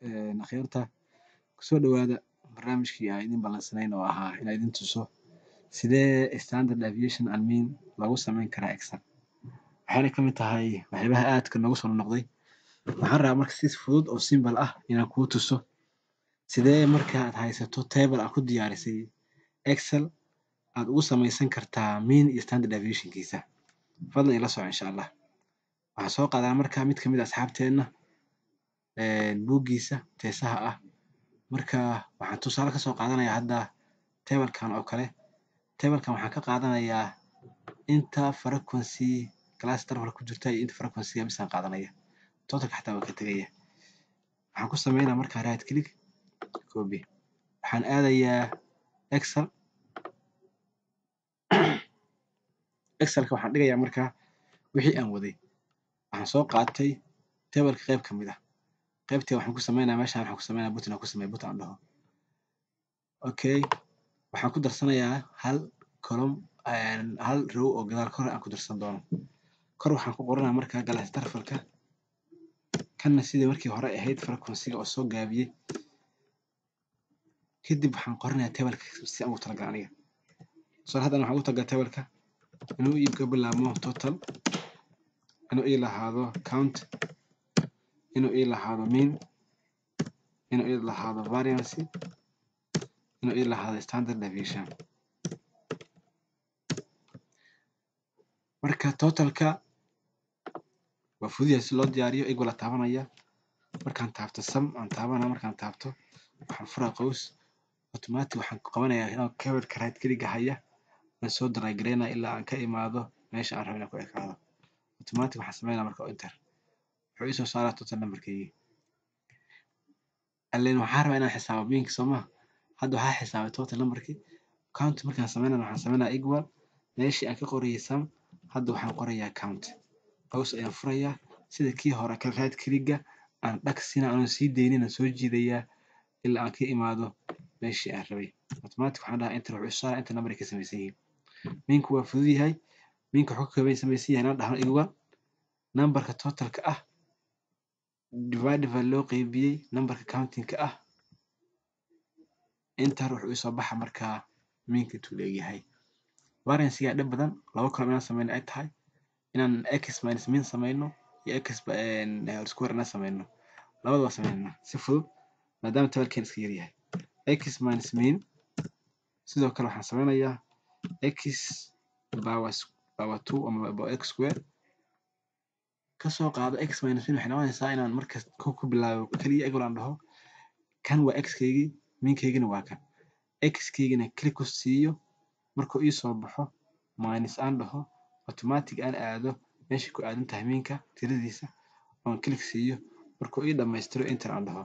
akhyaarta kusoo dhawaada barnaamijkii aan idin ballansanayn oo ahaa inaan idin tuso sidee standard deviation and mean lagu samayn karaa Excel. Waxayna ka mid tahay waxyaabaha aadka noogu soo noqday. Waxaan rabaa marka si fudud oo simple ah inaan kuu tuso sidee marka aad haysato table aad ku diyaarisay Excel aad ugu samaysan kartaa mean iyo standard deviation-kiisa. Fadlan ila soco insha Allah. Waxaan soo qaadaa markaa mid ka mid ah asxaabteena buuggiisa teesaha ah. Marka waxaan tusaale ka soo qaadanayaa hadda table-kan oo kale. Table-kan waxaan ka qaadanayaa inta frequency class interval ku jirta iyo inta frequency misaan qaadanaya. Totalka xataa waa ka tagaya. Waxaan ku sameynaa markaa right click copy. Waxaan aadayaa Excel. Excelka waxaan dhigayaa markaa wixii aan waday. Waxaan soo qaatay table-ka qayb ka mid ah. qaybtii waxaan ku sameynaa meeshaan waxaan ku sameynaa button aan ku sameeyo button aan dhaho. Okay. Waxaan ku darsanayaa hal column hal row oo gadaal kor aan ku darsan doono. Kor waxaan ku qoranayaa markaa class interval-ka kanna sidii markii hore ahayd frequency-ga oo soo gaabiyay. Kadib waxaan qoranayaa table-ka si aan ugu talagalay aniga. Soo haddana waxaan ugu talagalay table-ka inuu iibka bilaabmo total, inuu ii lahaado count, inuu ii lahaado mean, inuu ii lahaado variance, inuu ii lahaado standard deviation. Marka totalka waa fududahay si loo diyaariyo equal la taabanaya. Markaan taabto sum aan taabanaa markaan taabto waxaan furaa qaws automatic waxaan ku qabanayaa inaan keyword-ka right click haya aan soo drag gareynaa ilaa aan ka imaado meesha aan rabo inaan ku ekaado. Automatic waxaan sameynaa marka enter. Wuxuu ii soo saaraa total number-kaygii. Allen waxaan rabaa inaan xisaabo mean-ka sooma. Hadda waxaa xisaabay total number-kii. Count markaan sameynaa waxaan sameynaa equal meeshii aan ka qorayay sum. Hadda waxaan qorayaa count. Qaws ayaan furayaa sida kii hore ka right click-ga aan dhagsiina aan sii deynina soo jiidayaa ilaa aan ka imaado meeshii aan rabay. Automatic waxaan dhahaa enter wuxuu saaraa inta number ka samaysan yihiin. Mean-ku waa fudud yahay. Mean-ka wuxuu ka samaysan yahay inaan dhahno equal number-ka total-ka ah divide by loo qaybiyay number-ka counting-ka ah. Enter wuxuu ii soo baxa markaa mean-ka intuu leeyahay. Variance-ga dhib badan laba column inaan sameyno ay tahay inaan x minus mean sameyno iyo x square inaan sameyno. Labadaba sameynaa si fudud maadaama table-keen iska yar yahay. X minus mean sidoo kale waxaan sameynayaa x power 2 ama power x square ka soo qaado x minus mean waxay noqonaysaa inaan markaas ku bilaabo kaliya equal aan dhaho. Kan waa x-kaygii mean-kaygina waa kan. X-kaygina click ku siiyo markuu ii soo baxo minus aan dhaho automatic aan aado meeshii ku aadan tahay mean-ka tiradiisa oon click siiyo markuu ii dhammaystiro enter aan dhaho.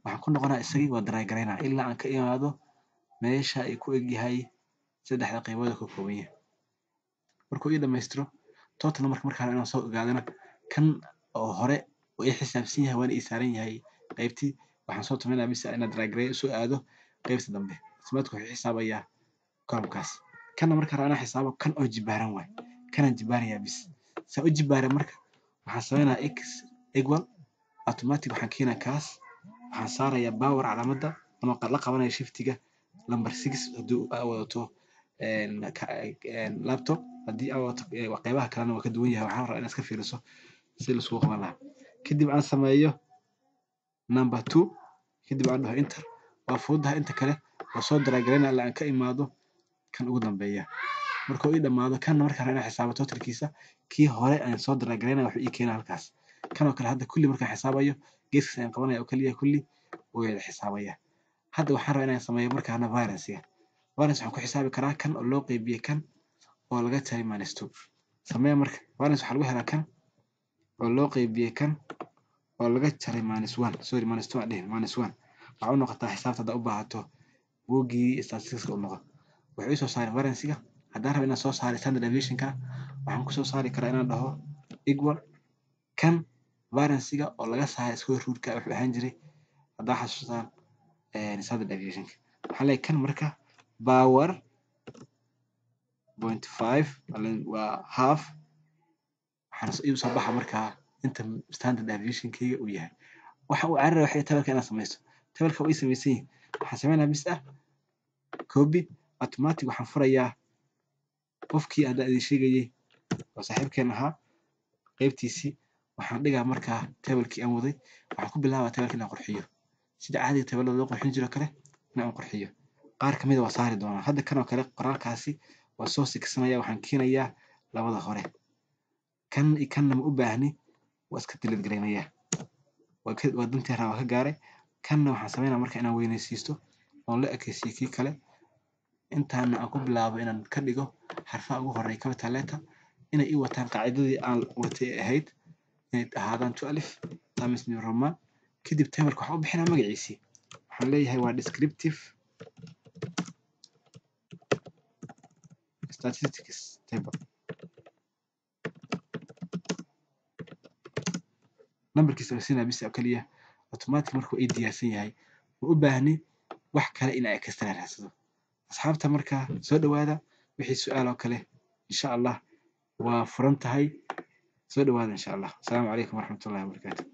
Waxaan ku noqonaa isagii waa drag gareynaa ilaa aan ka imaado meesha ay ku eg yahay saddexda qaybood oo ka kooban yahay. Markuu ii dhammaystiro total markaan inaan soo ogaadana kan oo hore oo ii xisaabsan yahay waana ii saaran yahay qaybtii waxaan soo tumeynaa bisa inaan drag gareeyo soo aado qaybta dambe. Automatic wuxuu xisaabayaa column-kaas. Kana markaan rabo inaan xisaabo kan oo jibaaran waay. Kanaan jibaarayaa bis. Saa u jibaara marka waxaan sameynaa x equal automatic waxaan keenaa kaas waxaan saarayaa power calaamadda anoo la qabanaya shift-ga number 6 haddii aad wadato laptop haddii aad wadato qaybaha kalena waa ka duwan yahay. Waxaan rabaa inaad iska fiiriso si la isugu qaban lahaa. Kadib aan sameeyo number 2 kadib aan dhaho enter waa fududahay inta kale waa soo drag gareynaa ilaa aan ka imaado kan ugu dambeeya. Markuu ii dhamaado kan markaan rabo inaan xisaabo totalkiisa kii hore aan soo drag gareynaa wuxuu ii keenaa halkaas. Kan oo kale hadda kulli markaan xisaabayo geeskaas ayaan qabanaya oo kaliya kulli wuu wada xisaabaya. Hadda waxaan rabaa inaan sameeyo markaana variance-ga. Variance waxaan ku xisaabi karaa kan oo loo qaybiyay kan oo laga jaray minus 2. Samee marka variance waxaa lagu helaa kan oo loo qaybiyay kan oo laga jaray minus 1 sorry minus 2 aan dhihin minus 1 waxaa u noqotaa xisaabta hadda u baahato buuggii statistics-ka u noqo. Wuxuu ii soo saaray variance-ga. Haddaan rabo inaan soo saaro standard deviation-ka waxaan ku soo saari karaa inaan dhaho equal kan variance-ga oo laga saaray square root-ka wuxuu ahaan jiray haddaa xasuustaan standard deviation-ka. Waxaan leeyahay kan marka power 0.5 waa half waxaan ii soo baxa markaa inta standard deviation-kayga uu yahay waxa uu carara waxay tabelka inaad samayso tabelka way samaysan yihiin waxaan sameynaa bis copy automatic waxaan furayaa qofkii hadda idin sheegayay oo saaxiibkeen ahaa qaybtiisii waxaan dhigaa markaa tabelkii aan waday waxaan ku bilaabaa tabelka inaan qurxiyo sida caadiga tabelada loo qurxin jiro kale inaan qurxiyo qaar kamid waa saari doonaa hadda kan oo kale qoraalkaasi waa soo siksanaya waxaan keenayaa labada hore kan iyo kanna ma u baahni waa iska delete gareynayaa waa dantii rabaa ka gaaray kanna waxaan sameynaa marka inaan weynaysiisto oon la ekaysiiyo kii kale intaana aan ku bilaabo inaan ka dhigo xarfaha ugu horeeya capital letter inay ii wataan qaacidadii aan watay ahayd inay ahaadaan 2 times new roman kadib tabelka waxaan u bixinaa magaciisii waxaan leeyahay waa descriptive statistics table numberkiisa siinaa bis oo kaliya automatic markuu ay diyaarsan yahay ma u baahni wax kale in ay extra raadsado asxaabta markaa soo dhawaada wixii su'aal oo kale insha Allah waa furan tahay soo dhawaada insha Allah. Assalaamu calaykum waraxmatullaahi wabarakaatuh.